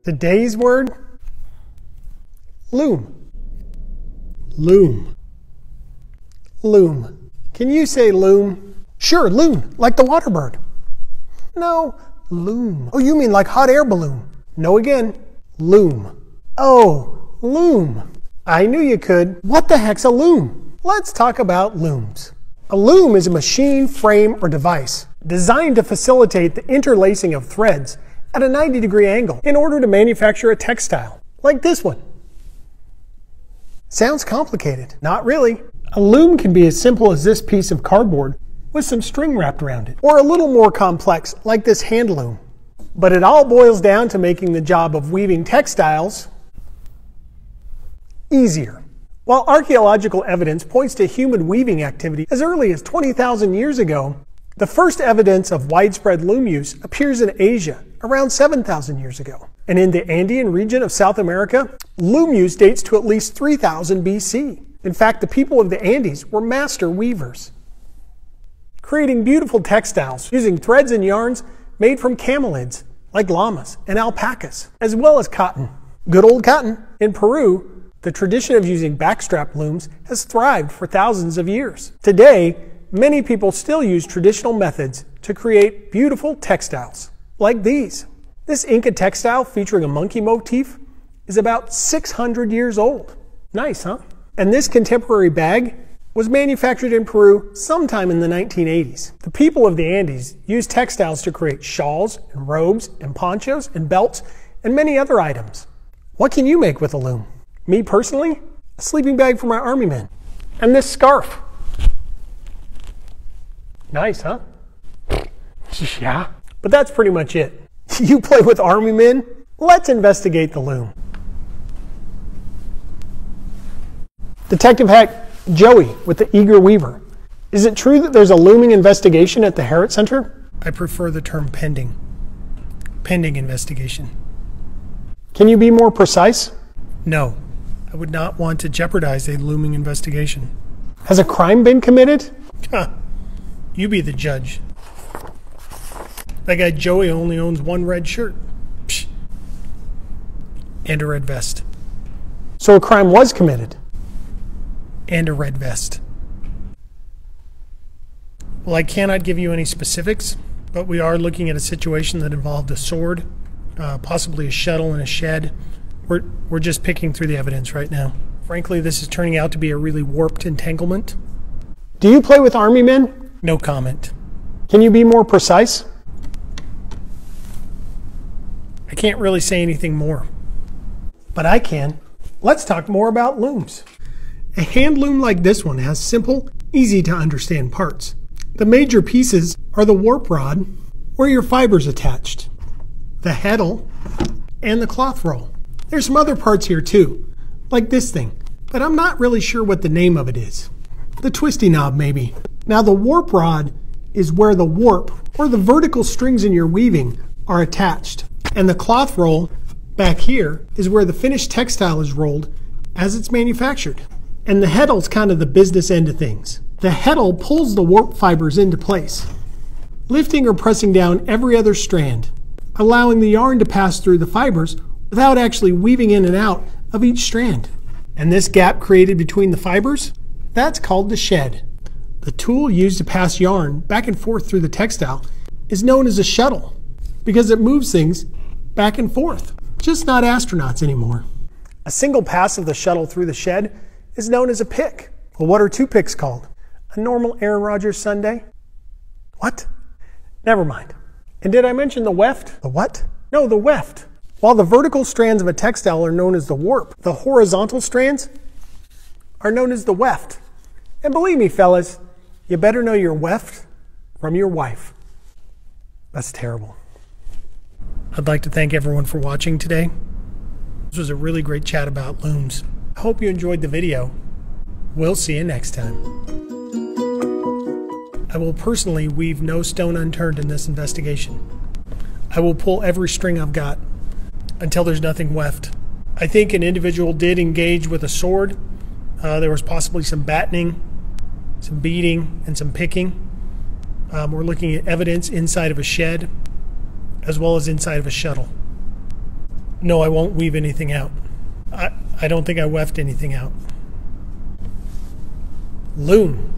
Today's word? Loom. Loom. Loom. Can you say loom? Sure, loon, like the water bird. No, loom. Oh, you mean like hot air balloon? No again. Loom. Oh, loom. I knew you could. What the heck's a loom? Let's talk about looms. A loom is a machine, frame, or device designed to facilitate the interlacing of threads at a 90-degree angle in order to manufacture a textile, like this one. Sounds complicated. Not really. A loom can be as simple as this piece of cardboard with some string wrapped around it, or a little more complex, like this hand loom. But it all boils down to making the job of weaving textiles easier. While archaeological evidence points to human weaving activity as early as 20,000 years ago, the first evidence of widespread loom use appears in Asia around 7,000 years ago. And in the Andean region of South America, loom use dates to at least 3000 BC. In fact, the people of the Andes were master weavers, creating beautiful textiles using threads and yarns made from camelids, like llamas and alpacas, as well as cotton. Good old cotton. In Peru, the tradition of using backstrap looms has thrived for thousands of years. Today, many people still use traditional methods to create beautiful textiles, like these. This Inca textile featuring a monkey motif is about 600 years old. Nice, huh? And this contemporary bag was manufactured in Peru sometime in the 1980s. The people of the Andes used textiles to create shawls and robes and ponchos and belts and many other items. What can you make with a loom? Me personally, a sleeping bag for my army men. And this scarf. Nice, huh? Yeah. But that's pretty much it. You play with army men? Let's investigate the loom. Detective Hack, Joey with the Eager Weaver. Is it true that there's a looming investigation at the Harrod Center? I prefer the term pending. Pending investigation. Can you be more precise? No. I would not want to jeopardize a looming investigation. Has a crime been committed? Huh. You be the judge. That guy Joey only owns one red shirt. Psh. And a red vest. So a crime was committed? And a red vest. Well, I cannot give you any specifics, but we are looking at a situation that involved a sword, possibly a shuttle and a shed. We're just picking through the evidence right now. Frankly, this is turning out to be a really warped entanglement. Do you play with army men? No comment. Can you be more precise? I can't really say anything more. But I can. Let's talk more about looms. A hand loom like this one has simple, easy to understand parts. The major pieces are the warp rod, where your fiber's attached, the heddle, and the cloth roll. There's some other parts here too, like this thing, but I'm not really sure what the name of it is. The twisty knob, maybe. Now the warp rod is where the warp, or the vertical strings in your weaving, are attached. And the cloth roll, back here, is where the finished textile is rolled as it's manufactured. And the heddle's kind of the business end of things. The heddle pulls the warp fibers into place, lifting or pressing down every other strand, allowing the yarn to pass through the fibers without actually weaving in and out of each strand. And this gap created between the fibers, that's called the shed. The tool used to pass yarn back and forth through the textile is known as a shuttle because it moves things back and forth. Just not astronauts anymore. A single pass of the shuttle through the shed is known as a pick. Well, what are two picks called? A normal Aaron Rodgers Sunday? What? Never mind. And did I mention the weft? The what? No, the weft. While the vertical strands of a textile are known as the warp, the horizontal strands are known as the weft. And believe me, fellas, you better know your weft from your wife. That's terrible. I'd like to thank everyone for watching today. This was a really great chat about looms. I hope you enjoyed the video. We'll see you next time. I will personally weave no stone unturned in this investigation. I will pull every string I've got until there's nothing left. I think an individual did engage with a sword. There was possibly some battening, some beating, and some picking. We're looking at evidence inside of a shed as well as inside of a shuttle. No, I won't weave anything out. I don't think I weft anything out. Loom.